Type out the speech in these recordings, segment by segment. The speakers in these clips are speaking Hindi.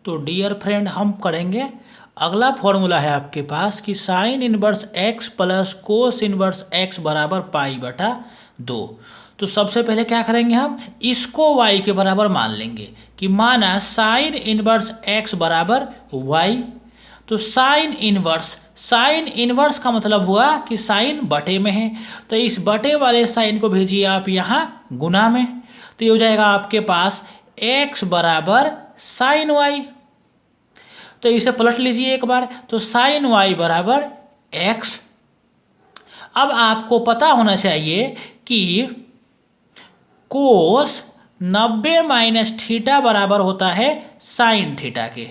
तो डियर फ्रेंड हम करेंगे अगला फॉर्मूला है आपके पास कि sine inverse x plus cos inverse x बराबर पाई बटा 2। तो सबसे पहले क्या करेंगे, हम इसको y के बराबर मान लेंगे कि माना साइन इनवर्स x बराबर y। तो साइन इनवर्स का मतलब हुआ कि साइन बटे में है, तो इस बटे वाले साइन को भेजिए आप यहाँ गुना में। तो ये हो जाएगा आपके पास x बराबर साइन y। तो इसे पलट लीजिए एक बार, तो साइन y बराबर x। अब आपको पता होना चाहिए कि कोस 90 माइनस थीटा बराबर होता है साइन थीटा के।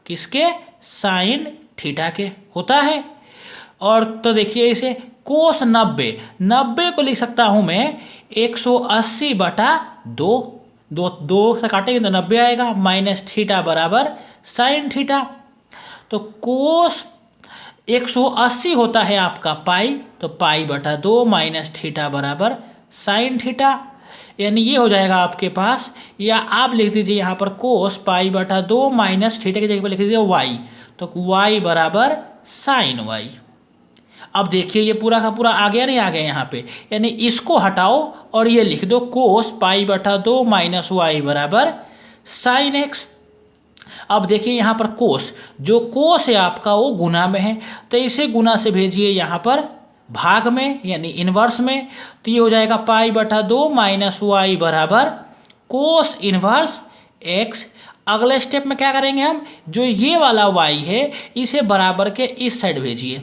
किसके? साइन थीटा के होता है। और तो देखिए इसे कोस 90 को लिख सकता हूं मैं 180 बटा 2 से काटेंगे तो 90 आएगा, माइनस थीटा बराबर साइन थीटा। तो कोस 180 होता है आपका पाई, तो पाई बटा 2 माइनस थीटा बराबर साइन थीटा। यानी ये हो जाएगा आपके पास, या आप लिख दीजिए यहाँ पर कोस पाई बटा 2 माइनस थीटा की जगह पर लिख दीजिए वाई, तो वाई बराबर साइन वाई। अब देखिए ये पूरा का पूरा आ गया नहीं, आ गया यहाँ पे, यानी इसको हटाओ और ये लिख दो कोस पाई बटा 2 माइनस वाई बराबर साइन एक्स। अब देखिए यहाँ पर कोस, जो कोस है आपका वो गुना में है, तो इसे गुना से भेजिए यहाँ पर भाग में यानी इनवर्स में। तो ये हो जाएगा पाई बटा 2 माइनस वाई बराबर कोस इनवर्स एक्स। अगले स्टेप में क्या करेंगे हम, जो ये वाला y है इसे बराबर के इस साइड भेजिए,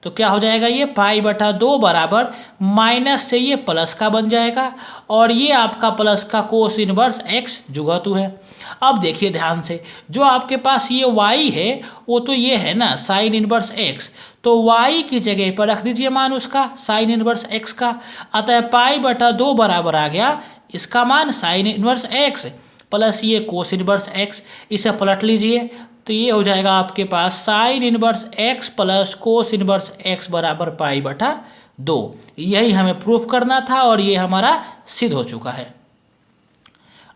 तो क्या हो जाएगा, ये पाई बटा 2 बराबर माइनस से ये प्लस का बन जाएगा, और ये आपका प्लस का कोस इनवर्स x जुगतु है। अब देखिए ध्यान से, जो आपके पास ये y है वो तो ये है ना साइन इनवर्स x, तो y की जगह पर रख दीजिए मान उसका साइन इनवर्स x का। अतः पाई बटा 2 बराबर आ गया इसका मान साइन इनवर्स x प्लस ये कोस इनवर्स x। इसे पलट लीजिए, तो ये हो जाएगा आपके पास sine inverse x plus cos inverse x बराबर पाई बटा 2। यही हमें प्रूफ करना था और ये हमारा सिद्ध हो चुका है।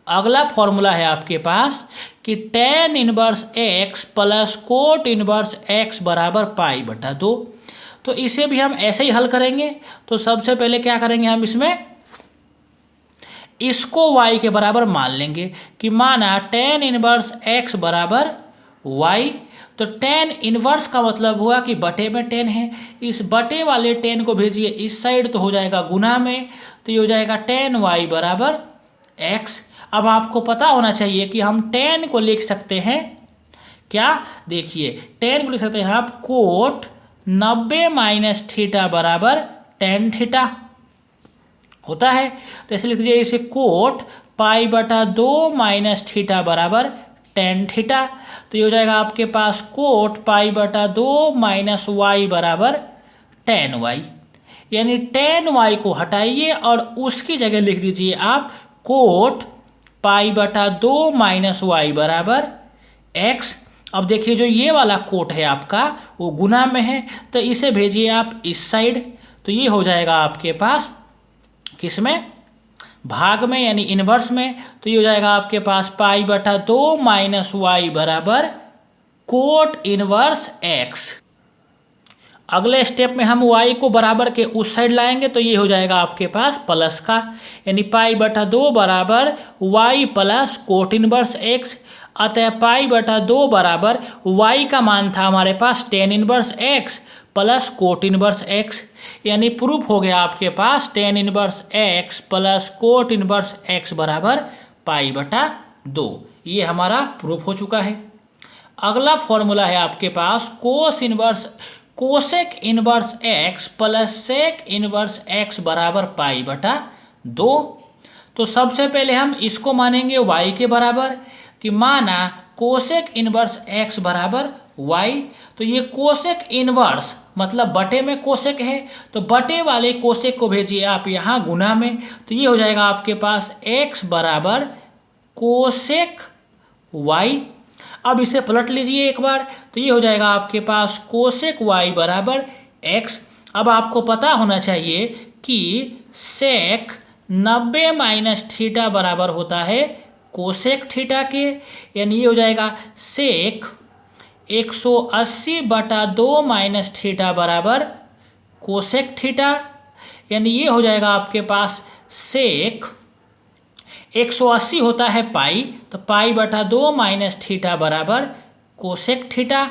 अगला फॉर्मूला है आपके पास कि ten inverse x plus cot inverse x बराबर पाई बटा 2। तो इसे भी हम ऐसे ही हल करेंगे। तो सबसे पहले क्या करेंगे, हम इसमें इसको y के बराबर मान लेंगे कि माना टेन इनवर्स x बराबर y। तो टेन इनवर्स का मतलब हुआ कि बटे में 10 है, इस बटे वाले 10 को भेजिए इस साइड, तो हो जाएगा गुना में, तो ये हो जाएगा 10y बराबर x। अब आपको पता होना चाहिए कि हम 10 को लिख सकते हैं क्या, देखिए 10 को लिख सकते हैं आप कोट 90 माइनस थीटा बराबर टेन थीटा होता है। तो ऐसे लिख दीजिए इसे कोट पाई बटा 2 माइनस थीटा बराबर टेन थीटा। तो ये हो जाएगा आपके पास कोट पाई बटा 2 माइनस वाई बराबर टेन वाई। यानी टेन वाई को हटाइए और उसकी जगह लिख दीजिए आप कोट पाई बटा 2 माइनस वाई बराबर एक्स। अब देखिए जो ये वाला कोट है आपका वो गुना में है, तो इसे भेजिए आप इस साइड, तो ये हो जाएगा आपके पास किस में, भाग में यानी इनवर्स में। तो ये हो जाएगा आपके पास पाई बटा 2 माइनस वाई बराबर कोट इनवर्स एक्स। अगले स्टेप में हम y को बराबर के उस साइड लाएंगे, तो ये हो जाएगा आपके पास प्लस का, यानी पाई बटा 2 बराबर y plus cot inverse x। अतः पाई बटा 2 बराबर y का मान था हमारे पास tan inverse x plus cot inverse x, यानी प्रूफ हो गया आपके पास tan inverse x plus cot inverse x बराबर पाई बटा 2। ये हमारा प्रूफ हो चुका है। अगला फॉर्मूला है आपके पास cosec inverse x plus sec inverse x बराबर पाई बटा 2। तो सबसे पहले हम इसको मानेंगे y के बराबर कि माना कोसेक इनवर्स x बराबर y। तो ये कोसेक इनवर्स मतलब बटे में कोसेक है, तो बटे वाले कोसेक को भेजिए आप यहाँ गुना में, तो ये हो जाएगा आपके पास x बराबर कोसेक y। अब इसे पलट लीजिए एक बार, तो ये हो जाएगा आपके पास कोसेक y बराबर x। अब आपको पता होना चाहिए कि सेक 90 माइनस थीटा बराबर होता है कोसेक थीटा के, यानी ये हो जाएगा सेक 180/2 माइनस थीटा बराबर कोसेक थीटा, यानी ये हो जाएगा आपके पास सेक 180 होता है पाई, तो पाई/2 माइनस थीटा बराबर कोसेक थीटा,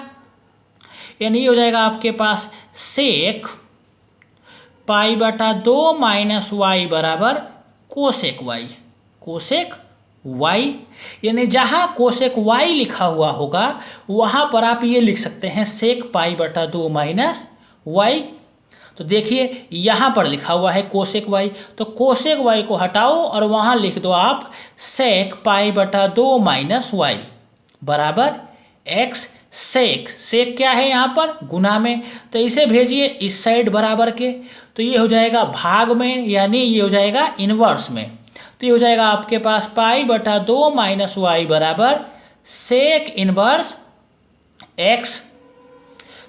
यानी ये हो जाएगा आपके पास सेक पाई/2 माइनस वाई बराबर कोसेक वाई। कोसेक वाई, यानी जहाँ कोसेक वाई लिखा हुआ होगा वहाँ पर आप ये लिख सकते हैं सेक पाई/2 माइनस वाई। तो देखिए यहाँ पर लिखा हुआ है कोसेक वाई, तो कोसेक वाई को हटाओ और वहाँ लिख दो आप सेक पाई/2 माइनस वाई बराबर एक्स सेक। सेक क्या है यहाँ पर? गुना में, तो इसे भेजिए इस साइड बराबर के, तो ये हो जाएगा भाग में, यानी ये हो जाएगा इन्वर्स में। तो ये हो जाएगा आपके पास पाई/2 माइनस वाई बराबर सेक इन्वर्स एक्स।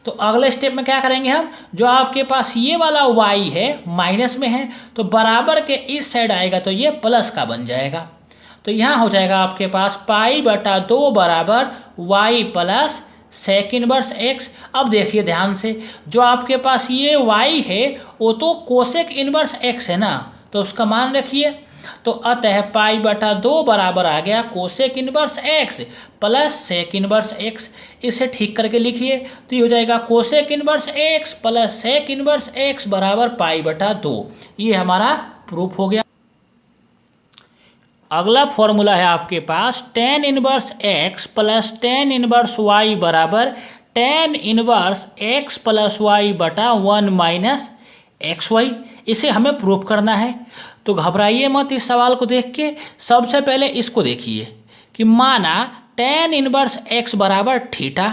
तो अगले स्टेप में क्या करेंगे हम, जो आपके पास ये वाला y है माइनस में है, तो बराबर के इस साइड आएगा तो ये प्लस का बन जाएगा। तो यहाँ हो जाएगा आपके पास पाई/2 बराबर y plus sec inverse x। अब देखिए ध्यान से, जो आपके पास ये y है वो तो कोसेक इनवर्स x है ना, तो उसका मान रखिए। तो अतः पाई/2 बराबर आ गया cosec inverse x plus sec inverse x। इसे ठीक करके लिखिए, तो ये हो जाएगा cosec inverse x plus sec inverse x बराबर पाई/2। ये हमारा प्रूफ हो गया। अगला फॉर्मूला है आपके पास tan inverse x plus tan inverse y बराबर tan inverse x plus y बटा 1 माइनस XY। इसे हमें प्रूफ करना है, तो घबराइए मत इस सवाल को देख के। सबसे पहले इसको देखिए कि माना टेन इनवर्स x बराबर थीटा,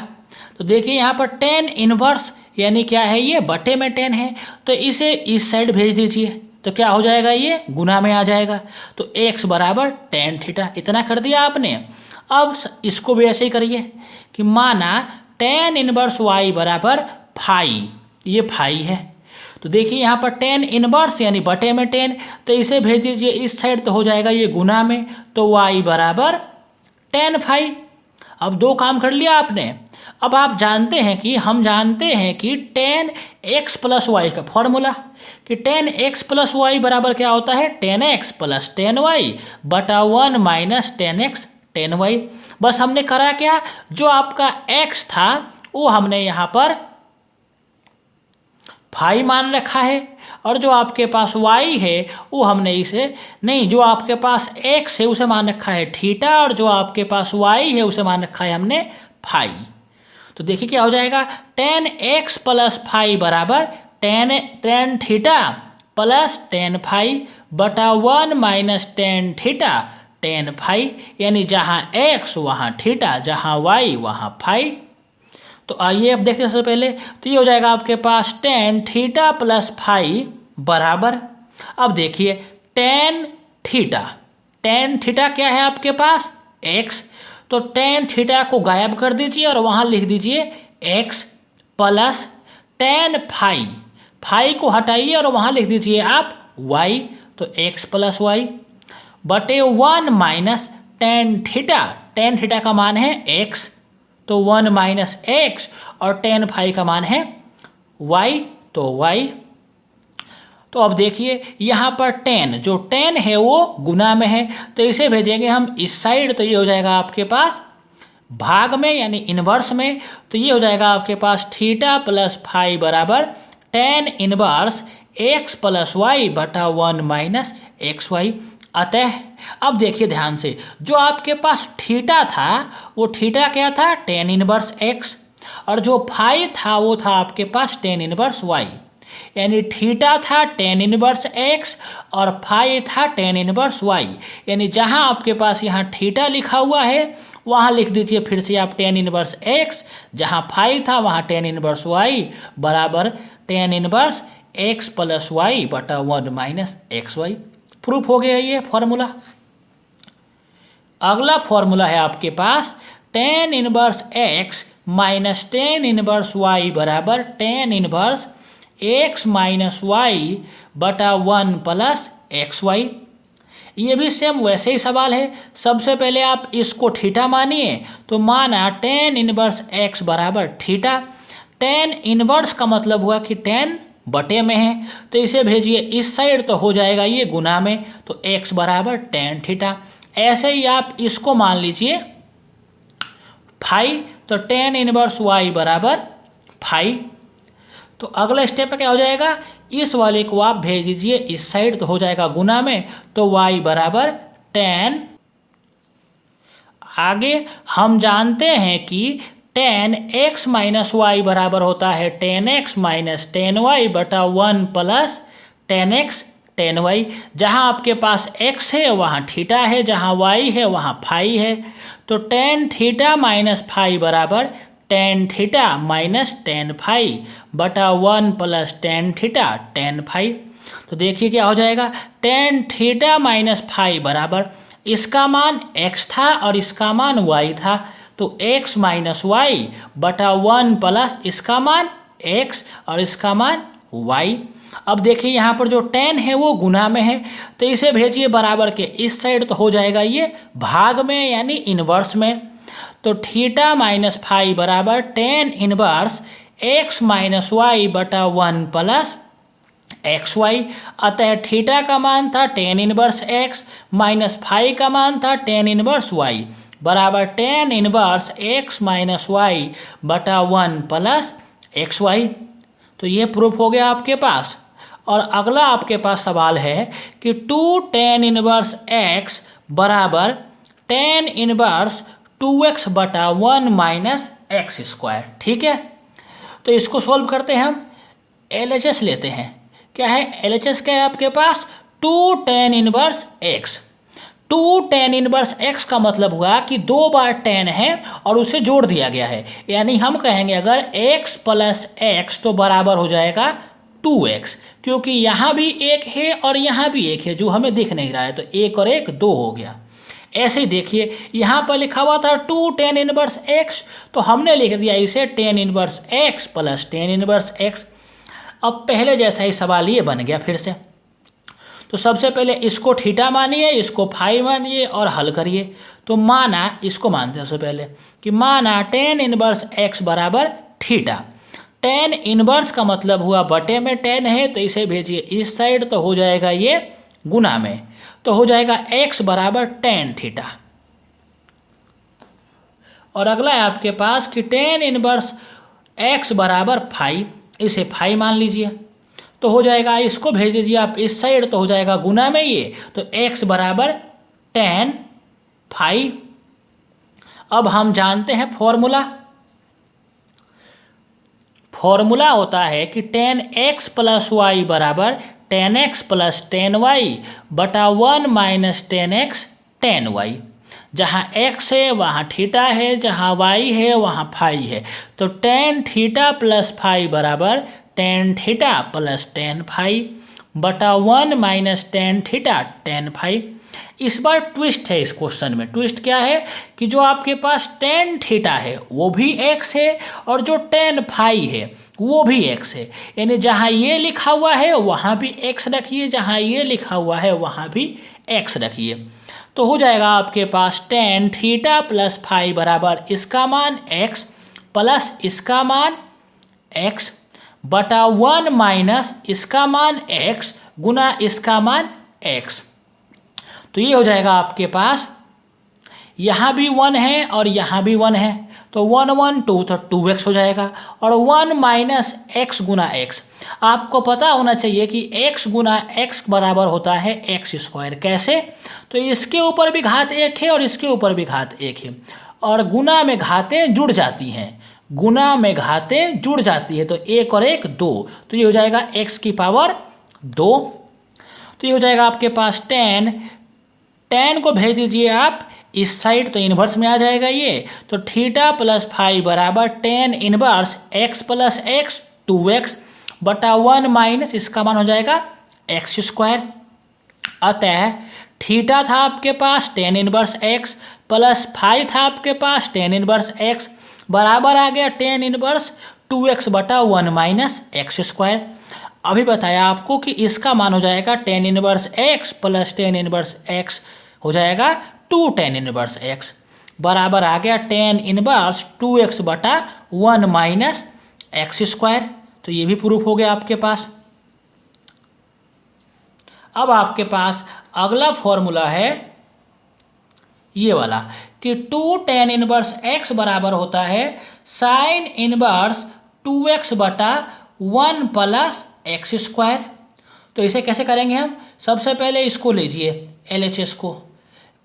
तो देखिए यहाँ पर टेन इनवर्स यानी क्या है, ये बटे में टेन है, तो इसे इस साइड भेज दीजिए, तो क्या हो जाएगा, ये गुना में आ जाएगा। तो x बराबर टेन थीटा, इतना कर दिया आपने। अब इसको भी ऐसे ही करिए कि माना टेन इनवर्स y बराबर फाई, ये फाई है, तो देखिए यहाँ पर टेन इनवर्स यानी बटे में टेन, तो इसे भेज दीजिए इस साइड, तो हो जाएगा ये गुना में, तो y बराबर टेन फाई। अब दो काम कर लिया आपने। अब आप जानते हैं कि हम जानते हैं कि टेन एक्स प्लस वाई का फॉर्मूला, कि टेन एक्स प्लस वाई बराबर क्या होता है, tan x plus tan y बटा 1 minus tan x tan y. बस हमने करा क्या, जो आपका x था वो हमने यहाँ पर फाई मान रखा है, और जो आपके पास y है वो हमने इसे नहीं, जो आपके पास x है उसे मान रखा है थीटा, और जो आपके पास y है उसे मान रखा है हमने फाई। तो देखिए क्या हो जाएगा, टेन एक्स प्लस फाई बराबर tan theta plus tan phi बटा 1 minus tan theta tan phi, यानी जहाँ x वहाँ थीटा, जहाँ y वहाँ फाई। तो आइए अब देखते हैं सबसे पहले, तो ये हो जाएगा आपके पास टेन थीटा प्लस फाई बराबर, अब देखिए टेन थीटा क्या है आपके पास, x, तो टेन थीटा को गायब कर दीजिए और वहाँ लिख दीजिए x प्लस टेन फाई को हटाइए और वहाँ लिख दीजिए आप y, तो x प्लस वाई बटे 1 माइनस टेन थीटा का मान है x, तो 1 माइनस x, और टेन फाई का मान है y, तो y। तो अब देखिए यहाँ पर जो टेन है वो गुना में है, तो इसे भेजेंगे हम इस साइड, तो ये हो जाएगा आपके पास भाग में यानी इन्वर्स में, तो ये हो जाएगा आपके पास थीटा प्लस फाई बराबर tan inverse x plus y बटा 1 माइनस एक्स वाई। अतः अब देखिए ध्यान से, जो आपके पास थीटा था वो थीटा क्या था, टेन इनवर्स x, और जो फाई था वो था आपके पास टेन इनवर्स y, यानी थीटा था टेन इनवर्स x और फाई था टेन इनवर्स y, यानी जहां आपके पास यहाँ थीटा लिखा हुआ है वहां लिख दीजिए फिर से आप टेन इनवर्स x, जहां फाई था वहां टेन इनवर्स y बराबर tan inverse x plus y बटा 1 माइनस एक्स वाई। प्रूफ हो गया ये फॉर्मूला। अगला फॉर्मूला है आपके पास tan inverse x minus tan inverse y बराबर tan inverse x minus y बटा 1 प्लस एक्स वाई। ये भी सेम वैसे ही सवाल है। सबसे पहले आप इसको थीटा मानिए, तो माना tan इनवर्स x बराबर थीटा। tan इनवर्स का मतलब हुआ कि tan बटे में है, तो इसे भेजिए इस साइड, तो हो जाएगा ये गुना में, तो x बराबर tan थीटा। ऐसे ही आप इसको मान लीजिए फाई, तो tan इनवर्स y बराबर फाई। तो अगला स्टेप क्या हो जाएगा, इस वाले को आप भेज दीजिए इस साइड, तो हो जाएगा गुना में, तो y बराबर tan। आगे हम जानते हैं कि tan x माइनस वाई बराबर होता है tan x minus tan y बटा 1 plus tan x tan y। जहाँ आपके पास x है वहाँ थीटा है, जहाँ y है वहाँ फाई है, तो tan थीटा माइनस फाई बराबर tan theta minus tan phi बटा 1 plus tan theta tan phi. तो देखिए क्या हो जाएगा, tan थीटा माइनस फाई बराबर इसका मान x था और इसका मान y था, तो x माइनस वाई बटा 1 प्लस इसका मान x और इसका मान y। अब देखिए यहाँ पर जो tan है वो गुना में है, तो इसे भेजिए बराबर के इस साइड, तो हो जाएगा ये भाग में यानी इनवर्स में। तो थीटा माइनस फाई बराबर tan inverse x minus y बटा 1 प्लस एक्स वाई। अतः थीटा का मान था tan inverse x minus phi का मान था tan इनवर्स y बराबर tan inverse x minus y बटा 1 प्लस एक्स वाई। तो ये प्रूफ हो गया आपके पास। और अगला आपके पास सवाल है कि 2 tan इनवर्स x बराबर tan इनवर्स 2x बटा 1 माइनस एक्स स्क्वायर। ठीक है, तो इसको सॉल्व करते हैं हम। LHS लेते हैं। क्या है LHS, क्या है आपके पास 2 tan inverse x। 2 tan inverse x का मतलब हुआ कि 2 बार tan है और उसे जोड़ दिया गया है, यानी हम कहेंगे अगर x प्लस x तो बराबर हो जाएगा 2x, क्योंकि यहाँ भी एक है और यहाँ भी एक है जो हमें दिख नहीं रहा है, तो एक और एक 2 हो गया। ऐसे ही देखिए यहाँ पर लिखा हुआ था 2 tan इनवर्स x, तो हमने लिख दिया इसे tan inverse x plus tan inverse x। अब पहले जैसा ही सवाल ये बन गया फिर से। तो सबसे पहले इसको थीटा मानिए, इसको फाई मानिए और हल करिए। तो माना, इसको मानते हैं सबसे पहले कि माना tan इनवर्स x बराबर थीटा। tan इनवर्स का मतलब हुआ बटे में tan है, तो इसे भेजिए इस साइड, तो हो जाएगा ये गुना में, तो हो जाएगा x बराबर tan थीटा। और अगला है आपके पास कि tan इनवर्स x बराबर फाई, इसे फाई मान लीजिए, तो हो जाएगा, इसको भेज दीजिए आप इस साइड, तो हो जाएगा गुना में ये, तो x बराबर tan फाई। अब हम जानते हैं फॉर्मूला होता है कि tan x प्लस वाई बराबर tan x plus tan y बटा 1 minus tan x tan y। जहाँ x है वहाँ थीटा है, जहाँ y है वहाँ फाई है, तो tan थीटा प्लस फाई बराबर tan theta plus tan phi बटा 1 minus tan theta tan phi. इस बार ट्विस्ट है इस क्वेश्चन में। ट्विस्ट क्या है कि जो आपके पास tan थीटा है वो भी x है और जो tan फाई है वो भी x है, यानी जहाँ ये लिखा हुआ है वहाँ भी x रखिए, जहाँ ये लिखा हुआ है वहाँ भी x रखिए, तो हो जाएगा आपके पास tan थीटा प्लस फाई बराबर इसका मान x प्लस इसका मान x बटा 1 माइनस इसका मान x गुना इसका मान x। तो ये हो जाएगा आपके पास, यहाँ भी 1 है और यहाँ भी 1 है, तो 1 1 2 तो 2x हो जाएगा, और 1 माइनस x गुना x। आपको पता होना चाहिए कि x गुना x बराबर होता है एक्स स्क्वायर। कैसे, तो इसके ऊपर भी घात 1 है और इसके ऊपर भी घात 1 है, और गुना में घातें जुड़ जाती हैं, गुना में घातें जुड़ जाती है, तो 1 और 1 2, तो ये हो जाएगा x की पावर 2। तो ये हो जाएगा आपके पास tan को भेज दीजिए आप इस साइड, तो इन्वर्स में आ जाएगा ये, तो थीटा प्लस फाई बराबर tan inverse x plus x 2x बटा 1 माइनस इसका मान हो जाएगा एक्स स्क्वायर। अतः थीटा था आपके पास tan inverse x plus phi था आपके पास tan इन्वर्स x बराबर आ गया tan इन्वर्स 2x बटा 1 माइनस एक्स स्क्वायर। अभी बताया आपको कि इसका मान हो जाएगा tan inverse x plus tan inverse x हो जाएगा 2 टेन इनवर्स एक्स बराबर आ गया टेन इनवर्स 2x बटा 1 माइनस एक्स स्क्वायर। तो ये भी प्रूफ हो गया आपके पास। अब आपके पास अगला फॉर्मूला है ये वाला कि 2 टेन इनवर्स एक्स बराबर होता है साइन इनवर्स 2x बटा 1 प्लस एक्स स्क्वायर। तो इसे कैसे करेंगे हम? सबसे पहले इसको लीजिए LHS को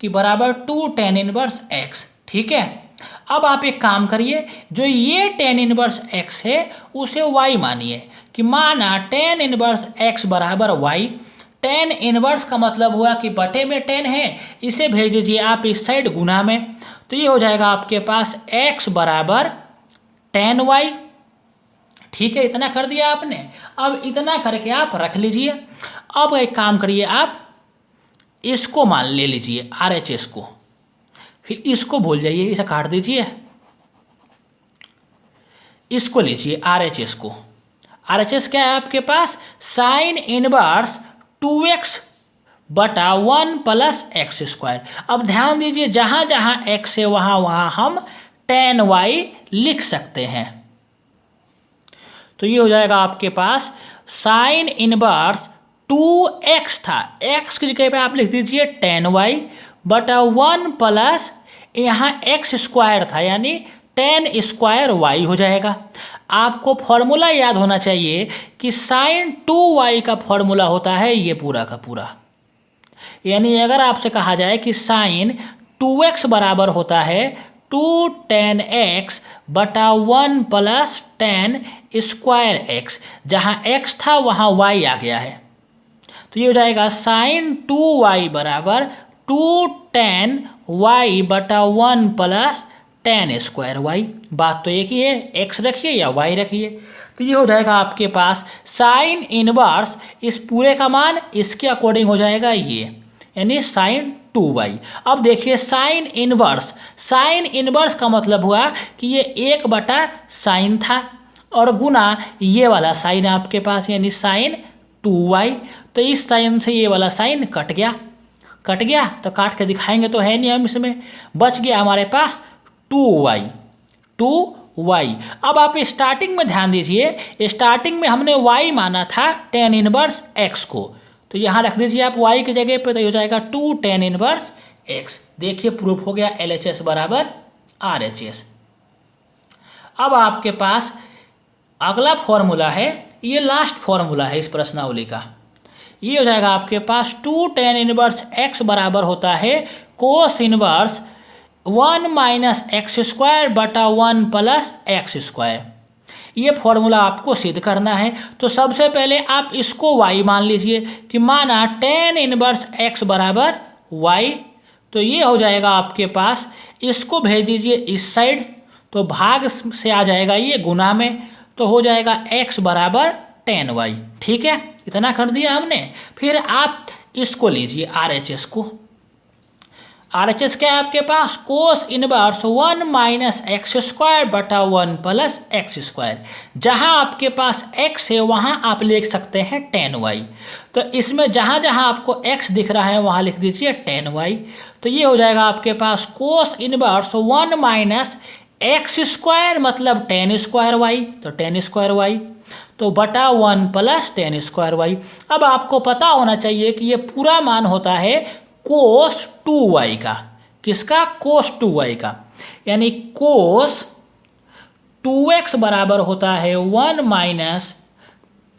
कि बराबर 2 टेन इनवर्स एक्स। ठीक है, अब आप एक काम करिए, जो ये टेन इनवर्स एक्स है उसे y मानिए कि माना टेन इनवर्स एक्स बराबर y। टेन इनवर्स का मतलब हुआ कि बटे में 10 है, इसे भेज दीजिए आप इस साइड गुना में। तो ये हो जाएगा आपके पास x बराबर 10y। ठीक है, इतना कर दिया आपने। अब इतना करके आप रख लीजिए। अब एक काम करिए, आप इसको मान ले लीजिए RHS को, फिर इसको भूल जाइए, इसे काट दीजिए। इसको लीजिए RHS को। RHS क्या है आपके पास? साइन इनवर्स 2x बटा 1 प्लस एक्स स्क्वायर। अब ध्यान दीजिए, जहाँ जहाँ x है वहाँ वहाँ हम 10y लिख सकते हैं। तो ये हो जाएगा आपके पास साइन इनवर्स 2x था, x की जगह पे आप लिख दीजिए 10y बटा 1 प्लस यहाँ एक्स स्क्वायर था यानी 10 स्क्वायर y हो जाएगा। आपको फॉर्मूला याद होना चाहिए कि साइन 2y का फॉर्मूला होता है ये पूरा का पूरा। यानी अगर आपसे कहा जाए कि साइन 2x बराबर होता है 2 tan x बटा 1 प्लस 10 स्क्वायर x, जहाँ x था वहाँ y आ गया है। तो ये हो जाएगा साइन 2y बराबर 2 tan y बटा 1 प्लस 10 स्क्वायर y। बात तो एक ही है, x रखिए या y रखिए। तो ये हो जाएगा आपके पास साइन इनवर्स, इस पूरे का मान इसके अकॉर्डिंग हो जाएगा ये, यानी साइन 2y। अब देखिए साइन इनवर्स का मतलब हुआ कि ये 1 बटा साइन था और गुना ये वाला साइन आपके पास यानी साइन 2y। तो इस साइन से ये वाला साइन कट गया तो काट के दिखाएंगे तो है नहीं हम, इसमें बच गया हमारे पास 2y। अब आप स्टार्टिंग में ध्यान दीजिए, स्टार्टिंग में हमने y माना था टेन इनवर्स x को, तो यहाँ रख दीजिए आप y की जगह पे, तो हो जाएगा 2 टेन इनवर्स x। देखिए प्रूफ हो गया LHS बराबर RHS। अब आपके पास अगला फॉर्मूला है, ये लास्ट फॉर्मूला है इस प्रश्नावली का। ये हो जाएगा आपके पास 2 टेन इनवर्स x बराबर होता है कोस इनवर्स 1 माइनस एक्स स्क्वायर बटा 1 प्लस एक्स स्क्वायर। ये फॉर्मूला आपको सिद्ध करना है। तो सबसे पहले आप इसको y मान लीजिए कि माना टेन इनवर्स x बराबर y। तो ये हो जाएगा आपके पास, इसको भेज दीजिए इस साइड, तो भाग से आ जाएगा ये गुना में, तो हो जाएगा x बराबर 10y। ठीक है, इतना कर दिया हमने। फिर आप इसको लीजिए RHS को। RHS क्या है आपके पास? Cos inverse 1 minus x square बटा 1 प्लस एक्स स्क्वायर। जहाँ आपके पास x है वहाँ आप लिख सकते हैं 10y। तो इसमें जहाँ जहाँ आपको x दिख रहा है वहाँ लिख दीजिए 10y। तो ये हो जाएगा आपके पास cos inverse 1 minus x square मतलब 10 स्क्वायर y, तो 10 स्क्वायर y तो बटा 1 प्लस 10 स्क्वायर y। अब आपको पता होना चाहिए कि ये पूरा मान होता है कोस 2y का। किसका? कोस 2y का। यानी कोस 2x बराबर होता है 1 minus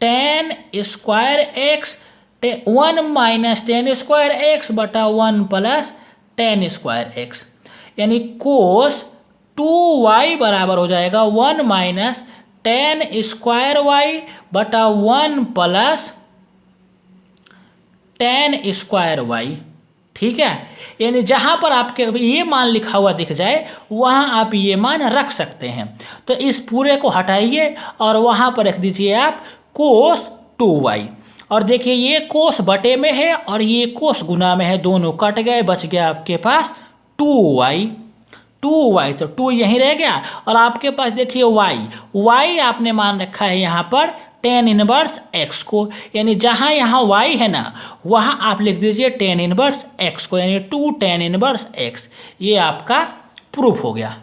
10 square x, 1 minus 10 square x बटा 1 प्लस 10 स्क्वायर x। यानी कोस 2y बराबर हो जाएगा 1 माइनस 10 स्क्वायर y बटा 1 प्लस 10 स्क्वायर y। ठीक है, यानी जहाँ पर आपके ये मान लिखा हुआ दिख जाए वहाँ आप ये मान रख सकते हैं। तो इस पूरे को हटाइए और वहाँ पर रख दीजिए आप कोस 2y। और देखिए ये कोस बटे में है और ये कोस गुना में है, दोनों कट गए, बच गया आपके पास 2y। तो 2 यहीं रह गया और आपके पास देखिए y आपने मान रखा है यहाँ पर टेन इनवर्स एक्स को, यानी जहाँ यहाँ y है ना वहाँ आप लिख दीजिए टेन इनवर्स एक्स को, यानी 2 टेन इनवर्स एक्स। ये आपका प्रूफ हो गया।